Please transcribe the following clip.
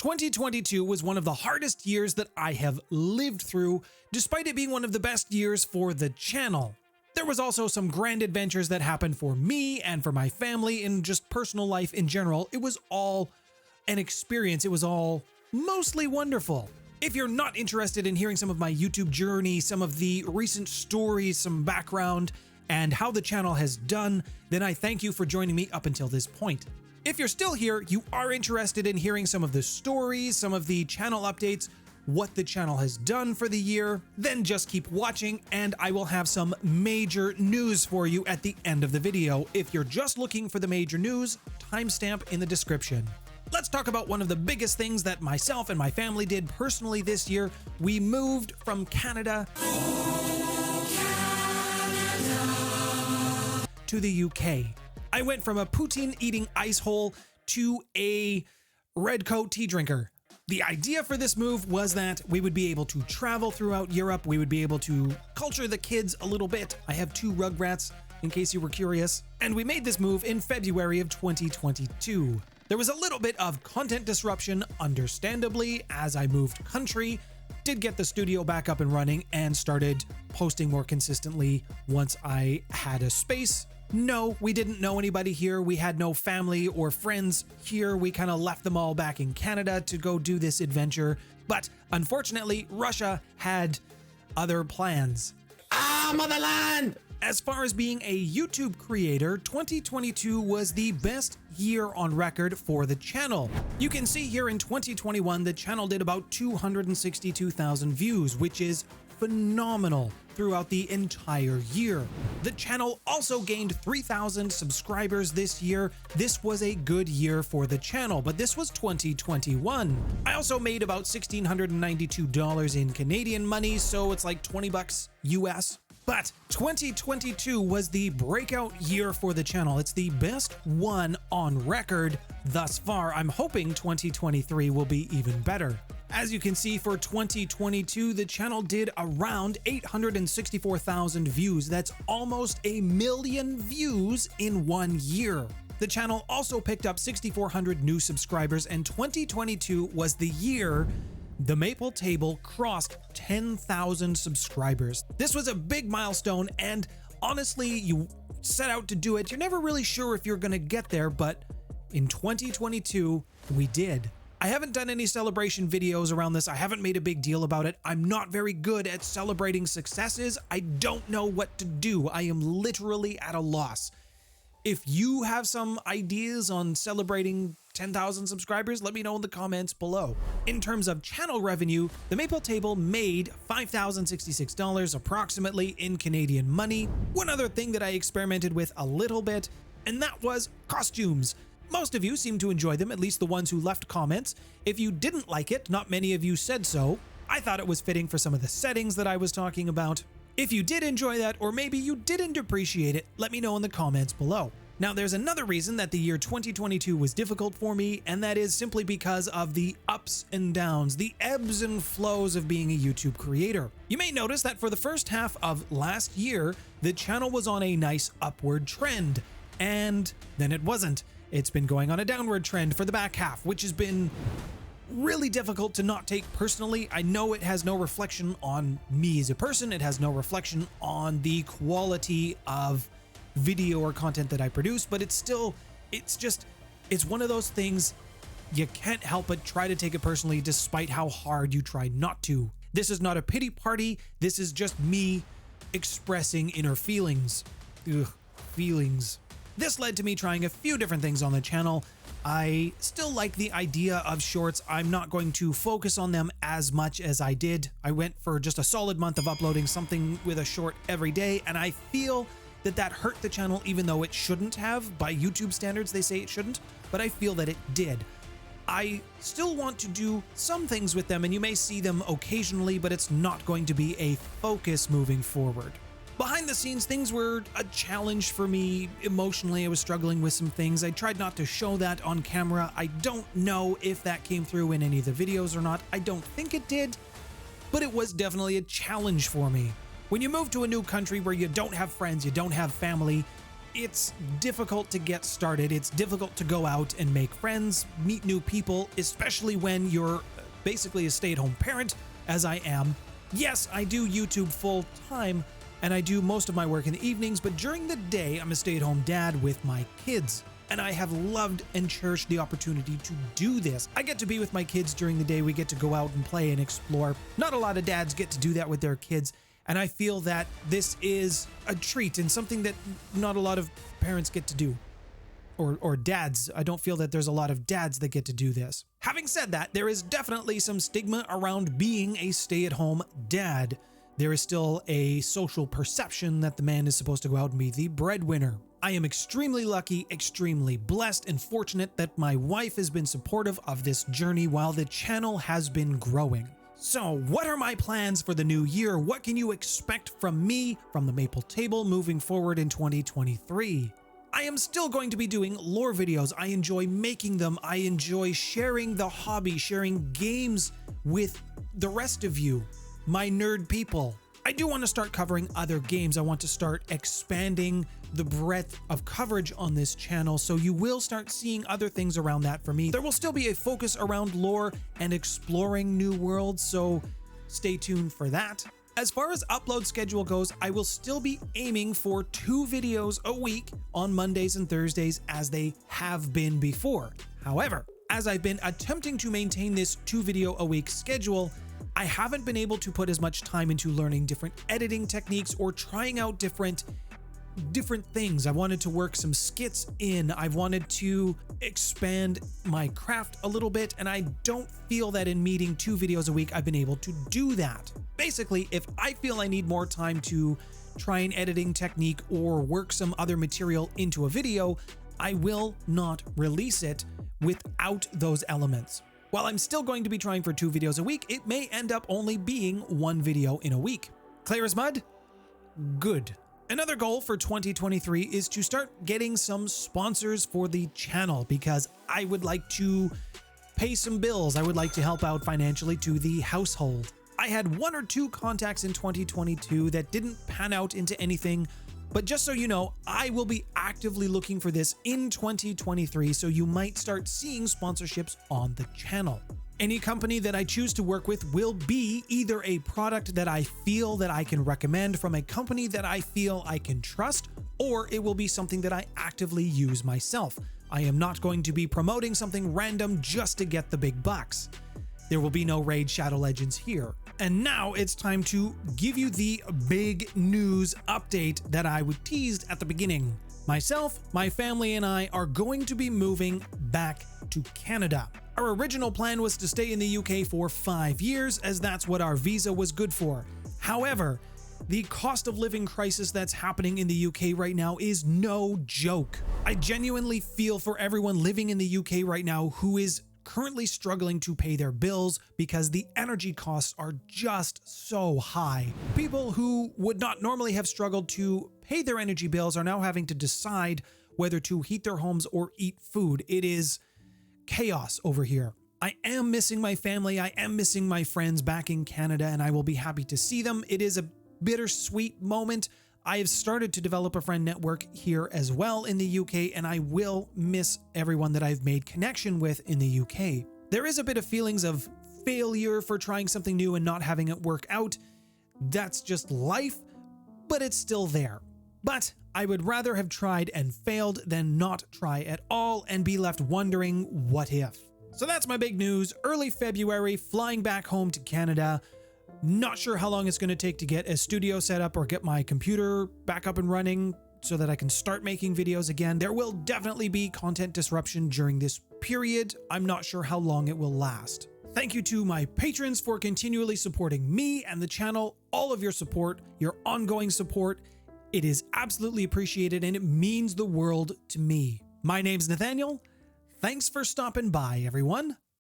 2022 was one of the hardest years that I have lived through, despite it being one of the best years for the channel. There was also some grand adventures that happened for me and for my family and just personal life in general. It was all an experience. It was all mostly wonderful. If you're not interested in hearing some of my YouTube journey, some of the recent stories, some background, and how the channel has done, then I thank you for joining me up until this point. If you're still here, you are interested in hearing some of the stories, some of the channel updates, what the channel has done for the year, then just keep watching and I will have some major news for you at the end of the video. If you're just looking for the major news, timestamp in the description. Let's talk about one of the biggest things that myself and my family did personally this year. We moved from Canada to the UK. I went from a poutine eating ice hole to a red coat tea drinker. The idea for this move was that we would be able to travel throughout Europe. We would be able to culture the kids a little bit. I have 2 Rugrats, in case you were curious. And we made this move in February of 2022. There was a little bit of content disruption, understandably, as I moved country, did get the studio back up and running, and started posting more consistently once I had a space. No, we didn't know anybody here. We had no family or friends here. We kind of left them all back in Canada to go do this adventure. But unfortunately, Russia had other plans. Motherland! As far as being a YouTube creator, 2022 was the best year on record for the channel. You can see here in 2021, the channel did about 262,000 views, which is phenomenal throughout the entire year. The channel also gained 3,000 subscribers this year. This was a good year for the channel, but this was 2021. I also made about $1,692 in Canadian money, so it's like 20 bucks US. But 2022 was the breakout year for the channel. It's the best one on record thus far. I'm hoping 2023 will be even better. As you can see, for 2022, the channel did around 864,000 views. That's almost 1 million views in 1 year. The channel also picked up 6,400 new subscribers, and 2022 was the year the Maple Table crossed 10,000 subscribers. This was a big milestone, and honestly, you set out to do it. You're never really sure if you're gonna get there, but in 2022, we did. I haven't done any celebration videos around this. I haven't made a big deal about it. I'm not very good at celebrating successes. I don't know what to do. I am literally at a loss. If you have some ideas on celebrating 10,000 subscribers, let me know in the comments below. In terms of channel revenue, the Maple Table made $5,066 approximately in Canadian money. One other thing that I experimented with a little bit, and that was costumes. Most of you seem to enjoy them, at least the ones who left comments. If you didn't like it, not many of you said so. I thought it was fitting for some of the settings that I was talking about. If you did enjoy that, or maybe you didn't appreciate it, let me know in the comments below. Now, there's another reason that the year 2022 was difficult for me, and that is simply because of the ups and downs, the ebbs and flows of being a YouTube creator. You may notice that for the first half of last year, the channel was on a nice upward trend, and then it wasn't. It's been going on a downward trend for the back half, which has been really difficult to not take personally. I know it has no reflection on me as a person. It has no reflection on the quality of video or content that I produce, but it's one of those things you can't help but try to take it personally despite how hard you try not to. This is not a pity party. This is just me expressing inner feelings. Feelings. This led to me trying a few different things on the channel. I still like the idea of shorts. I'm not going to focus on them as much as I did. I went for just a solid month of uploading something with a short every day, and I feel that hurt the channel, even though it shouldn't have. By YouTube standards, they say it shouldn't, but I feel that it did. I still want to do some things with them, and you may see them occasionally, but it's not going to be a focus moving forward. Behind the scenes, things were a challenge for me emotionally. I was struggling with some things. I tried not to show that on camera. I don't know if that came through in any of the videos or not. I don't think it did, but it was definitely a challenge for me. When you move to a new country where you don't have friends, you don't have family, it's difficult to get started. It's difficult to go out and make friends, meet new people, especially when you're basically a stay-at-home parent, as I am. Yes, I do YouTube full time, and I do most of my work in the evenings, but during the day, I'm a stay-at-home dad with my kids. And I have loved and cherished the opportunity to do this. I get to be with my kids during the day. We get to go out and play and explore. Not a lot of dads get to do that with their kids. And I feel that this is a treat and something that not a lot of parents get to do. Or dads. I don't feel that there's a lot of dads that get to do this. Having said that, there is definitely some stigma around being a stay-at-home dad. There is still a social perception that the man is supposed to go out and be the breadwinner. I am extremely lucky, extremely blessed, and fortunate that my wife has been supportive of this journey while the channel has been growing. So, what are my plans for the new year? What can you expect from me, from the Maple Table, moving forward in 2023? I am still going to be doing lore videos. I enjoy making them. I enjoy sharing the hobby, sharing games with the rest of you, my nerd people. I do want to start covering other games. I want to start expanding the breadth of coverage on this channel, so you will start seeing other things around that for me. There will still be a focus around lore and exploring new worlds, so stay tuned for that. As far as upload schedule goes, I will still be aiming for 2 videos a week on Mondays and Thursdays as they have been before. However, as I've been attempting to maintain this 2 video a week schedule, I haven't been able to put as much time into learning different editing techniques or trying out different things. I wanted to work some skits in. I wanted to expand my craft a little bit, and I don't feel that in meeting 2 videos a week, I've been able to do that. Basically, if I feel I need more time to try an editing technique or work some other material into a video, I will not release it without those elements. While I'm still going to be trying for 2 videos a week, it may end up only being 1 video in a week. Clear as mud? Good. Another goal for 2023 is to start getting some sponsors for the channel, because I would like to pay some bills. I would like to help out financially to the household. I had 1 or 2 contacts in 2022 that didn't pan out into anything, but just so you know, I will be actively looking for this in 2023, so you might start seeing sponsorships on the channel. Any company that I choose to work with will be either a product that I feel that I can recommend from a company that I feel I can trust, or it will be something that I actively use myself. I am not going to be promoting something random just to get the big bucks. There will be no Raid Shadow Legends here. And now it's time to give you the big news update that I teased at the beginning. Myself, my family, and I are going to be moving back to Canada. Our original plan was to stay in the UK for 5 years, as that's what our visa was good for. However, the cost of living crisis that's happening in the UK right now is no joke. I genuinely feel for everyone living in the UK right now who is currently struggling to pay their bills because the energy costs are just so high. People who would not normally have struggled to pay their energy bills are now having to decide whether to heat their homes or eat food. It is chaos over here. I am missing my family. I am missing my friends back in Canada, and I will be happy to see them. It is a bittersweet moment. I have started to develop a friend network here as well in the UK, and I will miss everyone that I've made connection with in the UK. There is a bit of feelings of failure for trying something new and not having it work out. That's just life, but it's still there. But I would rather have tried and failed than not try at all and be left wondering what if. So that's my big news. Early February, flying back home to Canada. Not sure how long it's going to take to get a studio set up or get my computer back up and running so that I can start making videos again. There will definitely be content disruption during this period. I'm not sure how long it will last. Thank you to my patrons for continually supporting me and the channel. All of your support, your ongoing support, it is absolutely appreciated and it means the world to me. My name's Nathaniel. Thanks for stopping by, everyone.